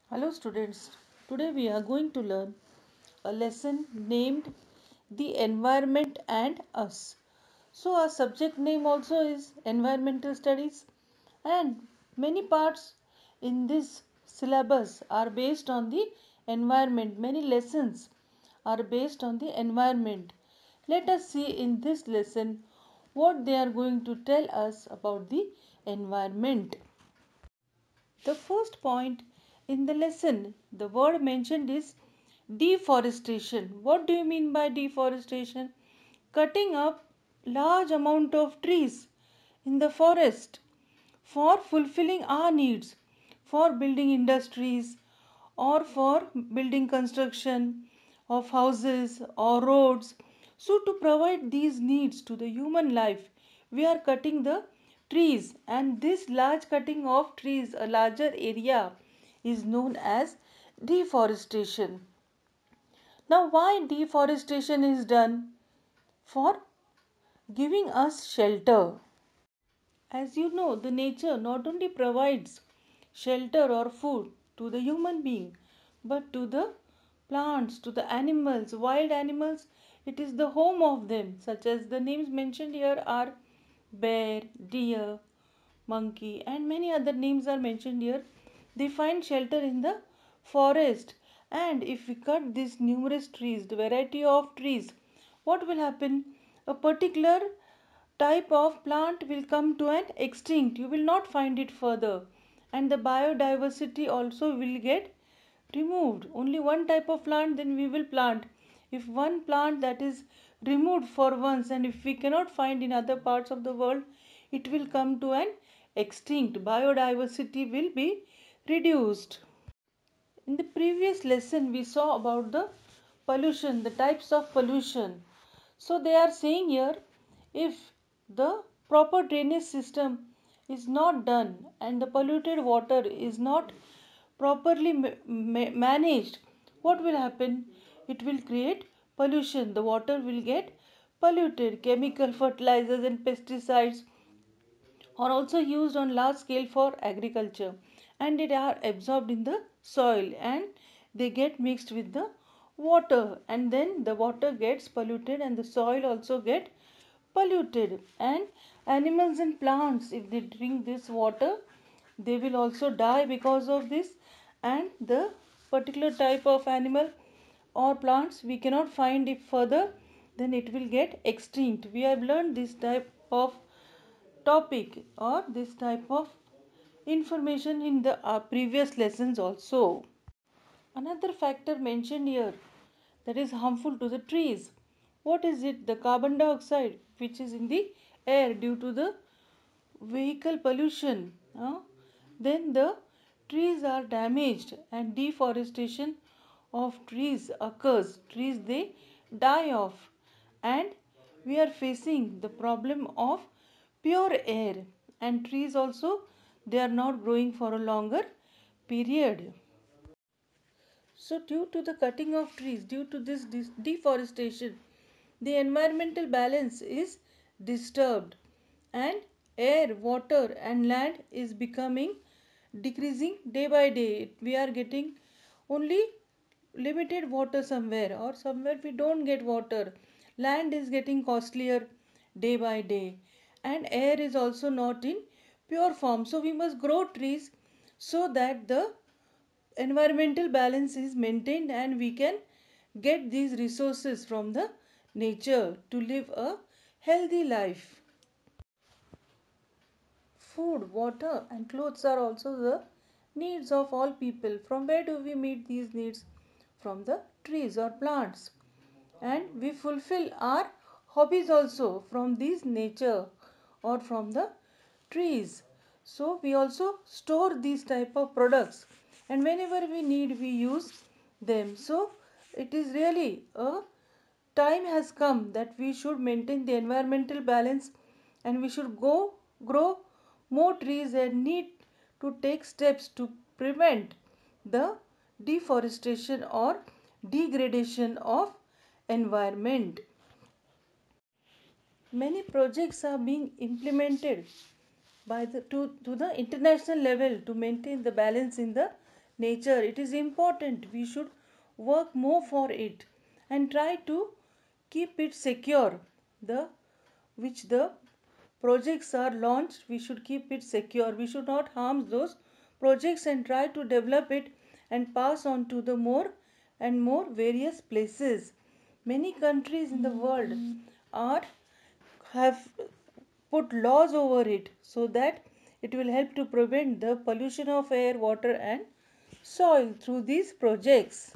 Hello students, today we are going to learn a lesson named The Environment and Us. So our subject name also is Environmental Studies, and many parts in this syllabus are based on the environment. Many lessons are based on the environment. Let us see in this lesson what they are going to tell us about the environment. The first point in the lesson, the word mentioned is deforestation. What do you mean by deforestation? Cutting up large amount of trees in the forest for fulfilling our needs, for building industries or for building construction of houses or roads. So to provide these needs to the human life, we are cutting the trees, and this large cutting of trees, a larger area, is known as deforestation. Now why deforestation is done? For giving us shelter. As you know, the nature not only provides shelter or food to the human being, but to the plants, to the animals, wild animals, it is the home of them, such as the names mentioned here are bear, deer, monkey, and many other names are mentioned here. They find shelter in the forest, and if we cut these numerous trees, the variety of trees, what will happen? A particular type of plant will come to an extinct. You will not find it further, and the biodiversity also will get removed. Only one type of plant then we will plant. If one plant that is removed for once, and if we cannot find in other parts of the world, it will come to an extinct. Biodiversity will be reduced. In the previous lesson we saw about the pollution, the types of pollution. So they are saying here, if the proper drainage system is not done and the polluted water is not properly managed, what will happen? It will create pollution. The water will get polluted. Chemical fertilizers and pesticides are also used on large scale for agriculture, and they are absorbed in the soil and they get mixed with the water, and then the water gets polluted and the soil also get polluted, and animals and plants, if they drink this water, they will also die because of this, and the particular type of animal or plants we cannot find it further, then it will get extinct. We have learned this type of topic or this type of information in the previous lessons also. Another factor mentioned here that is harmful to the trees. What is it? The carbon dioxide which is in the air due to the vehicle pollution. Then the trees are damaged and deforestation of trees occurs. Trees they die off, and we are facing the problem of pure air, and trees also they are not growing for a longer period. So due to the cutting of trees, due to this deforestation, the environmental balance is disturbed, and air, water and land is becoming decreasing day by day. We are getting only limited water somewhere, or somewhere we don't get water. Land is getting costlier day by day, and air is also not in pure form. So we must grow trees so that the environmental balance is maintained and we can get these resources from the nature to live a healthy life. Food, water and clothes are also the needs of all people. From where do we meet these needs? From the trees or plants. And we fulfill our hobbies also from these nature or from the trees. So we also store these type of products, and whenever we need we use them. So it is really a time has come that we should maintain the environmental balance, and we should go grow more trees and need to take steps to prevent the deforestation or degradation of environment. Many projects are being implemented by to the international level to maintain the balance in the nature. It is important. We should work more for it and try to keep it secure. The which the projects are launched, we should keep it secure. We should not harm those projects and try to develop it and pass on to the more and more various places. Many countries in the world are have put laws over it so that it will help to prevent the pollution of air, water and soil through these projects.